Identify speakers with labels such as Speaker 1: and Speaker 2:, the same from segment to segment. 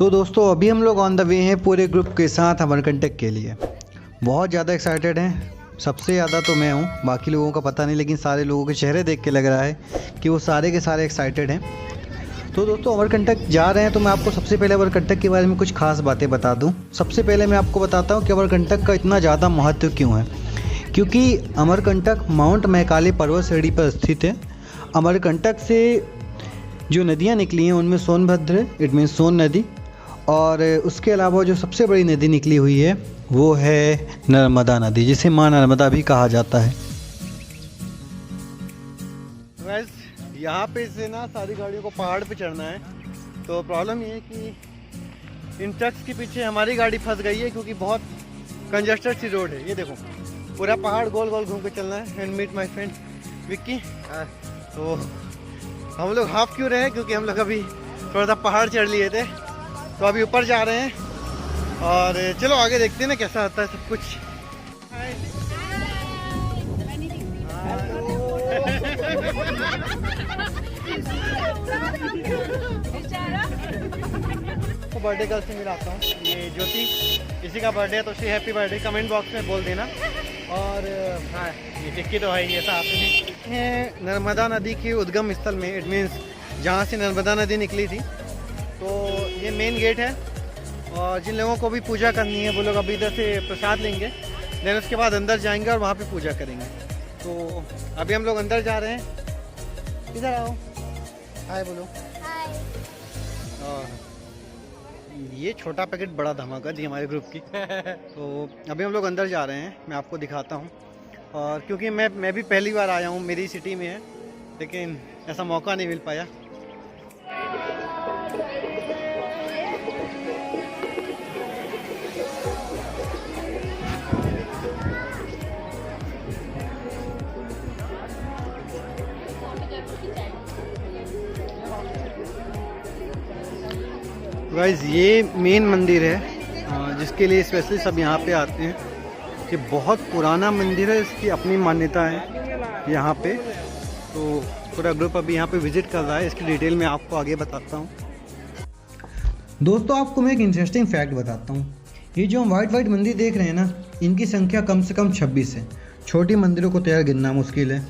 Speaker 1: तो दोस्तों अभी हम लोग ऑन द वे हैं पूरे ग्रुप के साथ अमरकंटक के लिए। बहुत ज़्यादा एक्साइटेड हैं। सबसे ज़्यादा तो मैं हूँ, बाकी लोगों का पता नहीं, लेकिन सारे लोगों के चेहरे देख के लग रहा है कि वो सारे के सारे एक्साइटेड हैं। तो दोस्तों अमरकंटक जा रहे हैं तो मैं आपको सबसे पहले अमरकंटक के बारे में कुछ खास बातें बता दूँ। सबसे पहले मैं आपको बताता हूँ कि अमरकंटक का इतना ज़्यादा महत्व क्यों है। क्योंकि अमरकंटक माउंट मैकाले पर्वत श्रेणी पर स्थित है। अमरकंटक से जो नदियाँ निकली हैं उनमें सोनभद्र इट मीन सोन नदी, और उसके अलावा जो सबसे बड़ी नदी निकली हुई है वो है नर्मदा नदी, जिसे माँ नर्मदा भी कहा जाता है। वैसे यहाँ पे से ना सारी गाड़ियों को पहाड़ पे चढ़ना है, तो प्रॉब्लम ये है कि इन ट्रक्स के पीछे हमारी गाड़ी फंस गई है क्योंकि बहुत कंजस्टेड सी रोड है। ये देखो पूरा पहाड़ गोल गोल घूम के चलना है। And meet my friend Vicky. तो हम लोग हाफ क्यों रहे हैं क्योंकि हम लोग अभी थोड़ा सा पहाड़ चढ़ लिए थे, तो अभी ऊपर जा रहे हैं और चलो आगे देखते हैं ना कैसा होता है सब कुछ। तो बर्थडे गर्ल से मिलाता हूँ, ये ज्योति, इसी का बर्थडे है तो उसे हैप्पी बर्थडे कमेंट बॉक्स में बोल देना। और हाँ ये टिक्की तो है, ये साथ में नर्मदा नदी के उद्गम स्थल में, इट मीन्स जहाँ से नर्मदा नदी निकली थी। तो ये मेन गेट है और जिन लोगों को भी पूजा करनी है वो लोग अभी इधर से प्रसाद लेंगे, देन उसके बाद अंदर जाएंगे और वहाँ पे पूजा करेंगे। तो अभी हम लोग अंदर जा रहे हैं। इधर आओ, हाय बोलो। हाय। ये छोटा पैकेट बड़ा धमाका दी हमारे ग्रुप की। तो अभी हम लोग अंदर जा रहे हैं, मैं आपको दिखाता हूँ। और क्योंकि मैं भी पहली बार आया हूँ, मेरी सिटी में है, लेकिन ऐसा मौका नहीं मिल पाया। गाइस ये मेन मंदिर है जिसके लिए स्पेशली सब यहाँ पे आते हैं। ये बहुत पुराना मंदिर है, इसकी अपनी मान्यता है यहाँ पे। तो पूरा ग्रुप अभी यहाँ पे विजिट कर रहा है, इसकी डिटेल में आपको आगे बताता हूँ। दोस्तों आपको मैं एक इंटरेस्टिंग फैक्ट बताता हूँ। ये जो हम वाइट मंदिर देख रहे हैं ना, इनकी संख्या कम से कम 26 है। छोटी मंदिरों को तो यार गिनना मुश्किल है।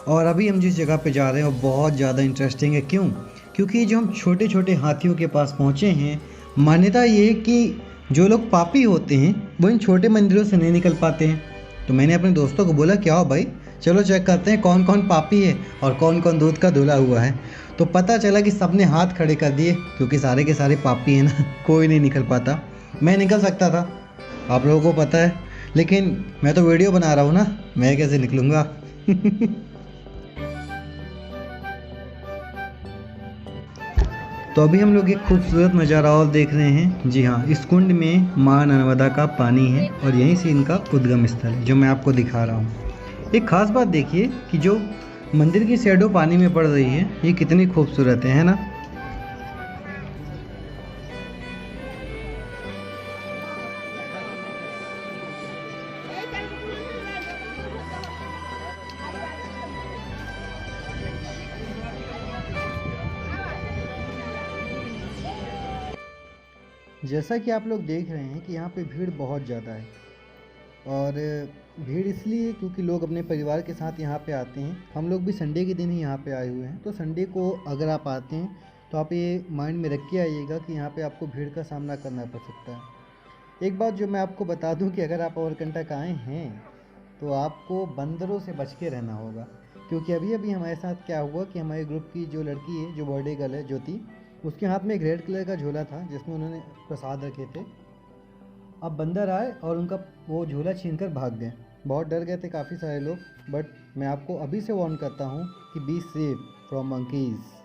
Speaker 1: और अभी हम जिस जगह पे जा रहे हैं वो बहुत ज़्यादा इंटरेस्टिंग है। क्यों? क्योंकि जो हम छोटे छोटे हाथियों के पास पहुँचे हैं, मान्यता ये है कि जो लोग पापी होते हैं वो इन छोटे मंदिरों से नहीं निकल पाते हैं। तो मैंने अपने दोस्तों को बोला क्या हो भाई, चलो चेक करते हैं कौन कौन पापी है और कौन कौन दूध का धुला हुआ है। तो पता चला कि सबने हाथ खड़े कर दिए, क्योंकि सारे के सारे पापी हैं ना, कोई नहीं निकल पाता। मैं निकल सकता था, आप लोगों को पता है, लेकिन मैं तो वीडियो बना रहा हूँ ना, मैं कैसे निकलूँगा। तो अभी हम लोग एक खूबसूरत नज़ारा और देख रहे हैं। जी हाँ, इस कुंड में माँ नर्मदा का पानी है और यहीं से इनका उद्गम स्थल है जो मैं आपको दिखा रहा हूँ। एक खास बात देखिए कि जो मंदिर की शैडो पानी में पड़ रही है, ये कितनी खूबसूरत है ना। जैसा कि आप लोग देख रहे हैं कि यहाँ पे भीड़ बहुत ज़्यादा है, और भीड़ इसलिए क्योंकि लोग अपने परिवार के साथ यहाँ पे आते हैं। हम लोग भी संडे के दिन ही यहाँ पे आए हुए हैं। तो संडे को अगर आप आते हैं तो आप ये माइंड में रख के आइएगा कि यहाँ पे आपको भीड़ का सामना करना पड़ सकता है। एक बात जो मैं आपको बता दूँ कि अगर आप अमरकंटक आए हैं तो आपको बंदरों से बच के रहना होगा, क्योंकि अभी अभी हमारे साथ क्या हुआ कि हमारे ग्रुप की जो लड़की है, जो बर्थडे गर्ल है ज्योति, उसके हाथ में एक रेड कलर का झोला था जिसमें उन्होंने प्रसाद रखे थे। अब बंदर आए और उनका वो झोला छीनकर भाग गए। बहुत डर गए थे काफ़ी सारे लोग, बट मैं आपको अभी से वार्न करता हूँ कि बी सेफ फ्रॉम मंकीज़।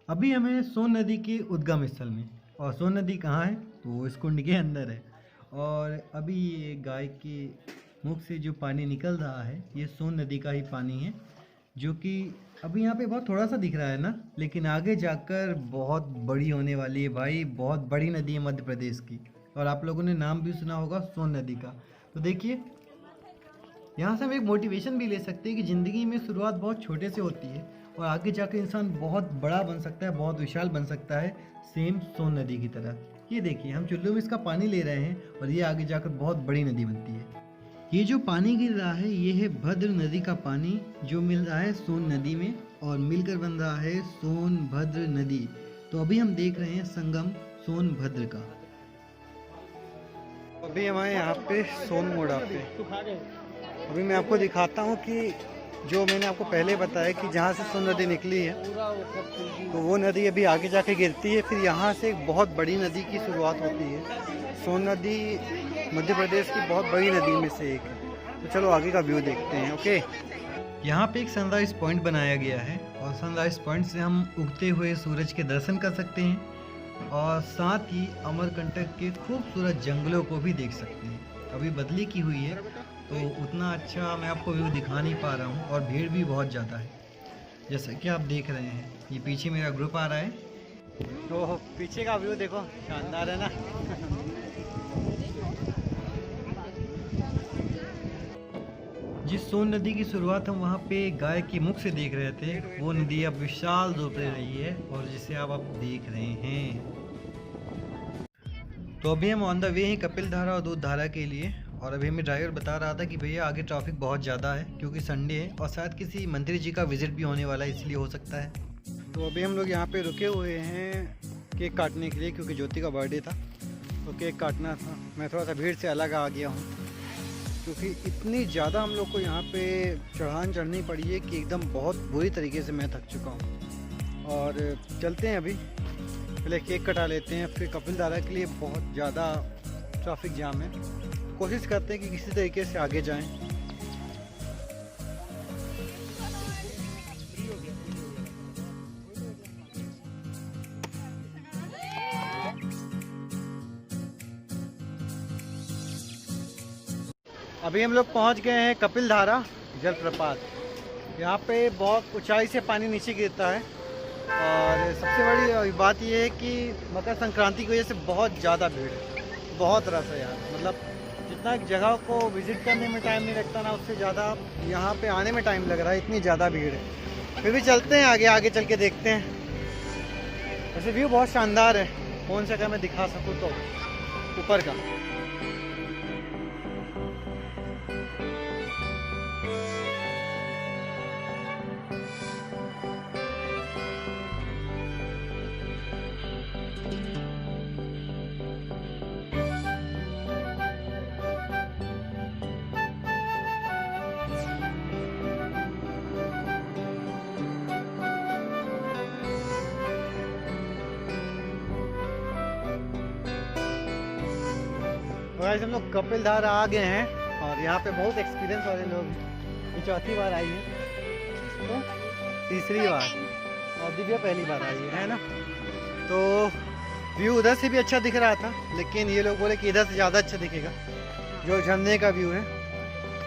Speaker 1: अभी हमें सोन नदी के उद्गम स्थल में, और सोन नदी कहाँ है तो वो इस कुंड के अंदर है। और अभी ये गाय के मुख से जो पानी निकल रहा है ये सोन नदी का ही पानी है, जो कि अभी यहाँ पे बहुत थोड़ा सा दिख रहा है ना, लेकिन आगे जाकर बहुत बड़ी होने वाली है भाई। बहुत बड़ी नदी है मध्य प्रदेश की, और आप लोगों ने नाम भी सुना होगा सोन नदी का। तो देखिए यहाँ से हम एक मोटिवेशन भी ले सकते हैं कि ज़िंदगी में शुरुआत बहुत छोटे से होती है और आगे जाकर इंसान बहुत बड़ा बन सकता है, बहुत विशाल बन सकता है, सेम सोन नदी की तरह। ये देखिए हम चुल्लू में इसका पानी ले रहे हैं और ये आगे जाकर बहुत बड़ी नदी बनती है। ये जो पानी गिर रहा है ये है भद्र नदी का पानी, जो मिल रहा है सोन नदी में और मिलकर बन रहा है सोनभद्र नदी। तो अभी हम देख रहे हैं संगम सोनभद्र का। अभी हमारे यहाँ पे सोनमोड़ा पे अभी मैं आपको दिखाता हूँ कि जो मैंने आपको पहले बताया कि जहाँ से सोन नदी निकली है तो वो नदी अभी आगे जाके गिरती है, फिर यहाँ से एक बहुत बड़ी नदी की शुरुआत होती है। सोन नदी मध्य प्रदेश की बहुत बड़ी नदी में से एक है। तो चलो आगे का व्यू देखते हैं। ओके, यहाँ पे एक सनराइज पॉइंट बनाया गया है और सनराइज पॉइंट से हम उगते हुए सूरज के दर्शन कर सकते हैं और साथ ही अमरकंटक के खूबसूरत जंगलों को भी देख सकते हैं। अभी बदली की हुई है तो उतना अच्छा मैं आपको व्यू दिखा नहीं पा रहा हूँ और भीड़ भी बहुत ज़्यादा है, जैसा कि आप देख रहे हैं। ये पीछे मेरा ग्रुप आ रहा है, तो पीछे का व्यू देखो, शानदार है ना। जिस सोन नदी की शुरुआत हम वहाँ पे गाय के मुख से देख रहे थे, वो नदी अब विशाल रूप ले रही है और जिसे आप देख रहे हैं। तो अभी हम ऑन द वे हैं कपिल धारा और दूध धारा के लिए, और अभी हमें ड्राइवर बता रहा था कि भैया आगे ट्रैफिक बहुत ज़्यादा है क्योंकि संडे है और शायद किसी मंत्री जी का विजिट भी होने वाला है, इसलिए हो सकता है। तो अभी हम लोग यहाँ पे रुके हुए हैं केक काटने के लिए, क्योंकि ज्योति का बर्थडे था तो केक काटना था। मैं थोड़ा सा भीड़ से अलग आ गया हूँ क्योंकि इतनी ज़्यादा हम लोग को यहाँ पे चढ़ान चढ़नी पड़ी है कि एकदम बहुत बुरी तरीके से मैं थक चुका हूँ। और चलते हैं, अभी पहले केक कटा लेते हैं, फिर कपिल धारा के लिए बहुत ज़्यादा ट्रैफिक जाम है। कोशिश करते हैं कि किसी तरीके से आगे जाएं। अभी हम लोग पहुंच गए हैं कपिल धारा जलप्रपात। यहाँ पे बहुत ऊंचाई से पानी नीचे गिरता है और सबसे बड़ी बात यह है कि मकर संक्रांति की वजह से बहुत ज़्यादा भीड़ है, बहुत रस है यार। मतलब जितना जगह को विज़िट करने में टाइम नहीं लगता ना, उससे ज़्यादा यहाँ पे आने में टाइम लग रहा है, इतनी ज़्यादा भीड़ है। फिर भी चलते हैं आगे, आगे चल के देखते हैं। वैसे व्यू बहुत शानदार है, कौन सा मैं दिखा सकूँ तो ऊपर का। गाइस हम लोग कपिल धारा आ गए हैं और यहाँ पे बहुत एक्सपीरियंस वाले लोग हैं। ये चौथी बार आई है, तो तीसरी बार, और दिव्या पहली बार आई है ना। तो व्यू उधर से भी अच्छा दिख रहा था, लेकिन ये लोग बोले कि इधर से ज़्यादा अच्छा दिखेगा जो झरने का व्यू है।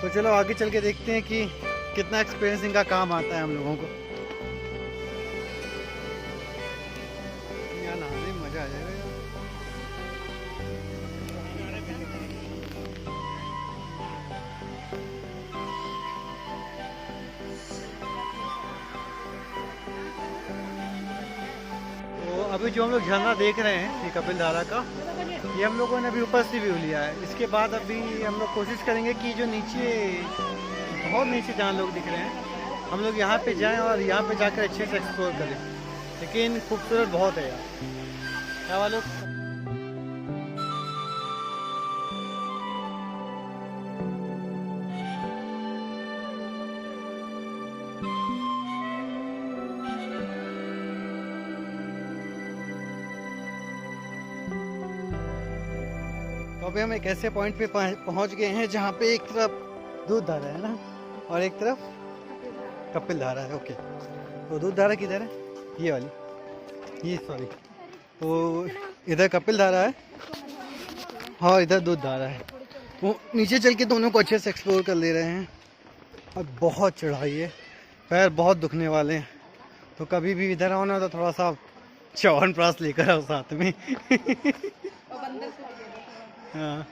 Speaker 1: तो चलो आगे चल के देखते हैं कि कितना एक्सपीरियंस इनका काम आता है हम लोगों को। यहाँ नहाने में मज़ा आ जाएगा। अभी जो हम लोग झरना देख रहे हैं ये कपिल धारा का, ये हम लोगों ने अभी ऊपर से व्यू लिया है। इसके बाद अभी हम लोग कोशिश करेंगे कि जो नीचे, बहुत नीचे जहाँ लोग दिख रहे हैं, हम लोग यहाँ पे जाएं और यहाँ पे जाकर अच्छे से एक्सप्लोर करें। लेकिन खूबसूरत बहुत है यार, क्या वालों। तो अभी हम एक ऐसे पॉइंट पे पहुंच गए हैं जहाँ पे एक तरफ दूध धारा है ना और एक तरफ कपिल धारा है। ओके, तो दूध धारा किधर है? ये वाली, ये सॉरी, तो इधर कपिल धारा है हाँ इधर दूध धारा है, वो नीचे चल के दोनों को अच्छे से एक्सप्लोर कर ले रहे हैं। और बहुत चढ़ाई है, पैर बहुत दुखने वाले हैं, तो कभी भी इधर आओ ना तो थोड़ा सा च्यवनप्राश लेकर आओ साथ में। हाँ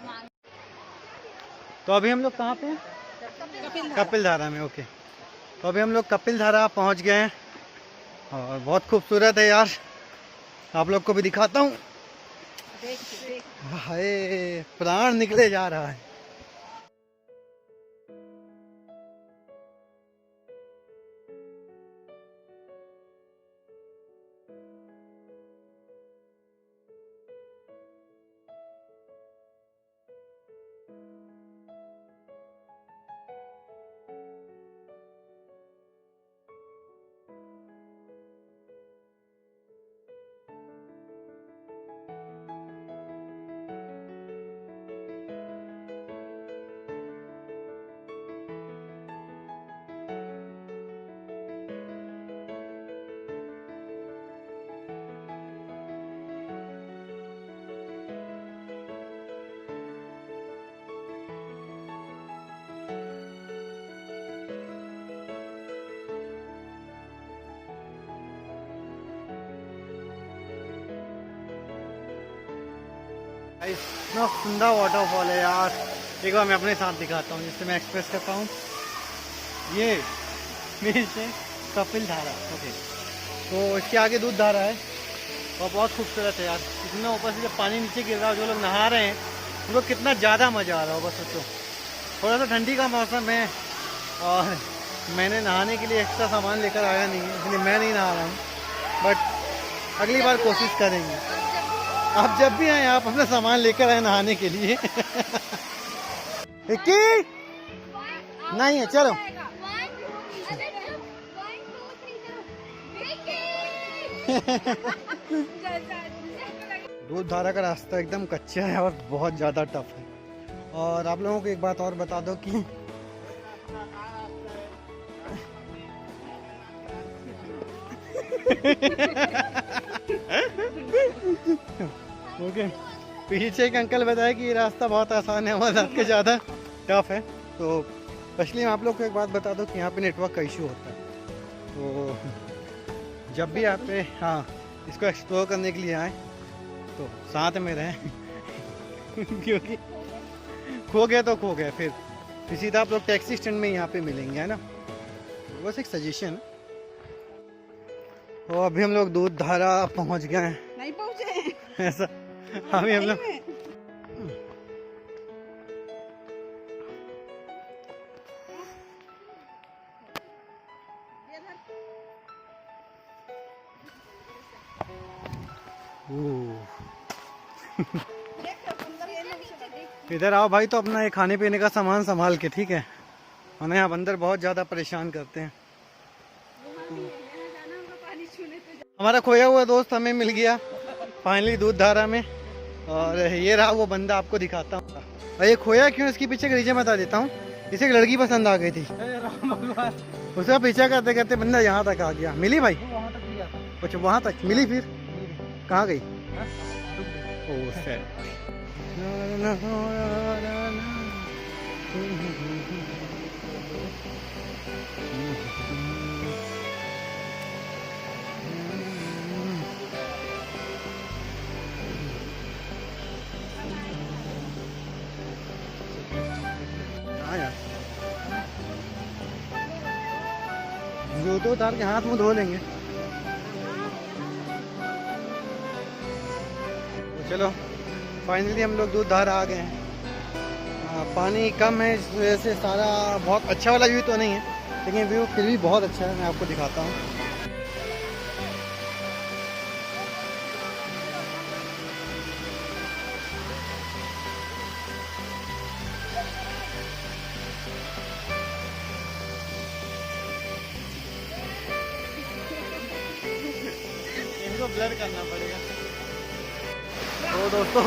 Speaker 1: तो अभी हम लोग कहाँ पे हैं? कपिल धारा में। ओके, तो अभी हम लोग कपिल धारा पहुँच गए हैं और बहुत खूबसूरत है यार, आप लोग को भी दिखाता हूँ। हाय प्राण निकले जा रहा है। इतना सुंदर वाटरफॉल है यार, एक बार मैं अपने साथ दिखाता हूँ जिससे मैं एक्सप्रेस करता हूँ। ये मेरे से कपिल धारा। ओके, तो इसके आगे दूध धारा है और बहुत खूबसूरत है यार। इतना ऊपर से जब पानी नीचे गिर रहा है, जो लोग नहा रहे हैं उनको कितना ज़्यादा मज़ा आ रहा होगा सोचो। थोड़ा सा ठंडी का मौसम है और मैंने नहाने के लिए एक्स्ट्रा सामान लेकर आया नहीं है, इसलिए मैं नहीं नहा रहा हूँ, बट अगली बार कोशिश करेंगे। आप जब भी आए आप अपना सामान लेकर आए नहाने के लिए। नहीं है, चलो। दूध धारा का रास्ता एकदम कच्चा है और बहुत ज़्यादा टफ है। और आप लोगों को एक बात और बता दो कि ओके, पीछे एक अंकल बताया कि ये रास्ता बहुत आसान है, हमारे रात के ज़्यादा टफ है। तो एक्चुअली आप लोग को एक बात बता दो कि यहाँ पे नेटवर्क का इशू होता है, तो जब भी आप हाँ इसको एक्सप्लोर करने के लिए आए तो साथ में रहें। क्योंकि खो गए तो खो गए, फिर सीधा आप लोग टैक्सी स्टैंड में यहाँ पे मिलेंगे, है ना। बस एक सजेशन। तो अभी हम लोग दूध धारा पहुँच गए हैं।
Speaker 2: नहीं पहुँचे
Speaker 1: ऐसा अभी हम लोग इधर आओ भाई, तो अपना ये खाने पीने का सामान संभाल के, ठीक है, हमें यहाँ अंदर बहुत ज़्यादा परेशान करते हैं। हमारा खोया हुआ दोस्त हमें मिल गया फाइनली दूध धारा में, और ये रहा वो बंदा, आपको दिखाता हूँ। और ये खोया क्यों, इसके पीछे का रीजन बता देता हूँ। इसे एक लड़की पसंद आ गई थी, उसका पीछा करते करते बंदा यहाँ तक आ गया। मिली भाई? कुछ वहाँ तक मिली, फिर कहाँ गई? ओह सैड। जूते उतार के हाथ मुंह धो लेंगे। तो चलो फाइनली हम लोग दूध धारा आ गए हैं। पानी कम है इस वजह से सारा बहुत अच्छा वाला व्यू तो नहीं है, लेकिन व्यू फिर भी बहुत अच्छा है। मैं आपको दिखाता हूँ। इनको ब्लर करना पड़ेगा। तो दोस्तों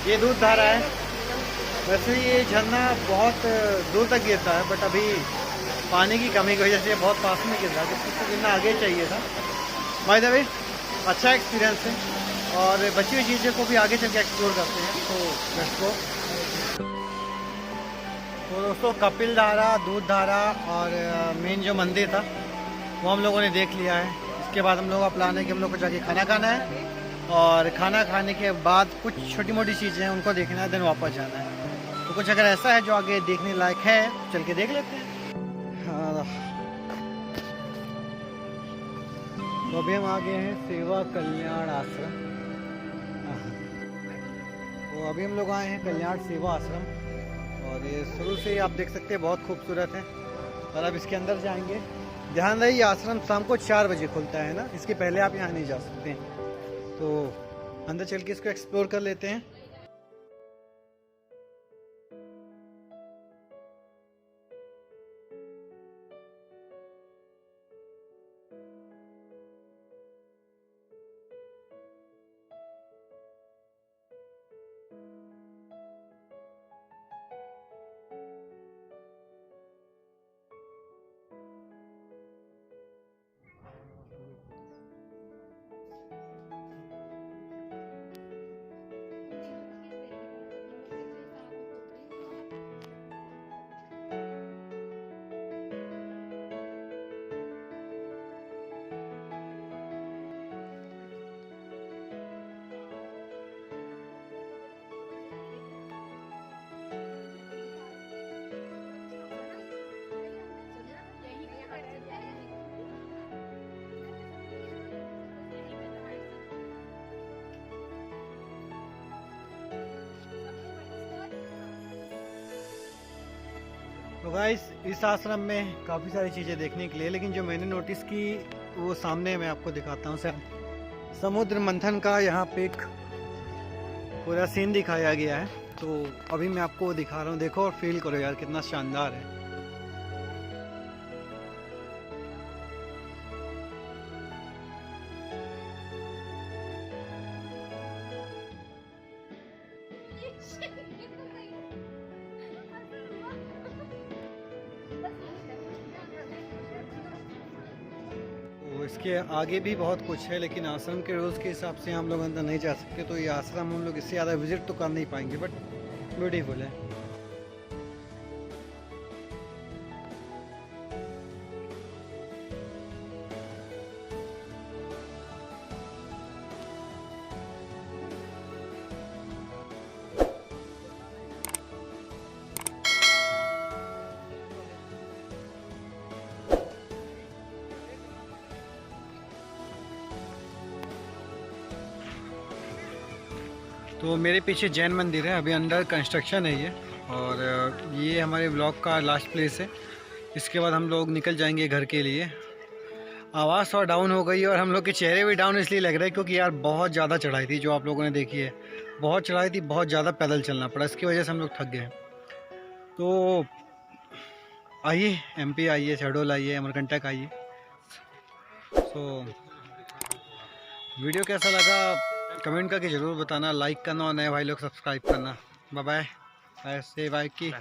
Speaker 1: ये दूध धारा है। वैसे ये झरना बहुत दूर तक गिरता है, बट अभी पानी की कमी की वजह से बहुत पास में गिर रहा है, जिससे गिरना आगे चाहिए था। बाय द वे अच्छा एक्सपीरियंस है, और बची हुई चीज़ों को भी आगे चल के एक्सप्लोर करते हैं। तो लेट्स गो। तो दोस्तों कपिल धारा, दूध धारा और मेन जो मंदिर था वो हम लोगों ने देख लिया है। इसके बाद हम लोगों का प्लान है कि हम लोग को जाके खाना खाना है और खाना खाने के बाद कुछ छोटी मोटी चीज़ें हैं उनको देखना है, देन वापस जाना है। तो कुछ अगर ऐसा है जो आगे देखने लायक है चल के देख लेते हैं। हाँ, तो अभी हम आ गए हैं सेवा कल्याण आश्रम। तो अभी हम लोग आए हैं कल्याण सेवा आश्रम और ये शुरू से ही आप देख सकते हैं बहुत खूबसूरत है। और अब इसके अंदर जाएंगे। ध्यान रहे ये आश्रम शाम को 4 बजे खुलता है ना, इसके पहले आप यहाँ नहीं जा सकते हैं। तो अंदर चल के इसको एक्सप्लोर कर लेते हैं। तो गाइस इस आश्रम में काफ़ी सारी चीज़ें देखने के लिए, लेकिन जो मैंने नोटिस की वो सामने मैं आपको दिखाता हूँ। समुद्र मंथन का यहाँ पे एक पूरा सीन दिखाया गया है। तो अभी मैं आपको वो दिखा रहा हूँ, देखो और फील करो यार कितना शानदार है। तो इसके आगे भी बहुत कुछ है, लेकिन आश्रम के रोज़ के हिसाब से हम लोग अंदर नहीं जा सकते। तो ये आश्रम हम लोग इससे ज़्यादा विजिट तो कर नहीं पाएंगे, बट ब्यूटीफुल है। तो मेरे पीछे जैन मंदिर है, अभी अंडर कंस्ट्रक्शन है ये। और ये हमारे ब्लॉग का लास्ट प्लेस है। इसके बाद हम लोग निकल जाएंगे घर के लिए। आवाज़ थोड़ा डाउन हो गई और हम लोग के चेहरे भी डाउन इसलिए लग रहे हैं क्योंकि यार बहुत ज़्यादा चढ़ाई थी, जो आप लोगों ने देखी है। बहुत चढ़ाई थी, बहुत ज़्यादा पैदल चलना पड़ा, इसकी वजह से हम लोग थक गए। तो आइए MP आइए, शहडोल आइए, अमरकंटक आइए। तो वीडियो कैसा लगा कमेंट करके ज़रूर बताना, लाइक करना और नए भाई लोग सब्सक्राइब करना। बाय बाय, ऐसे बाय की।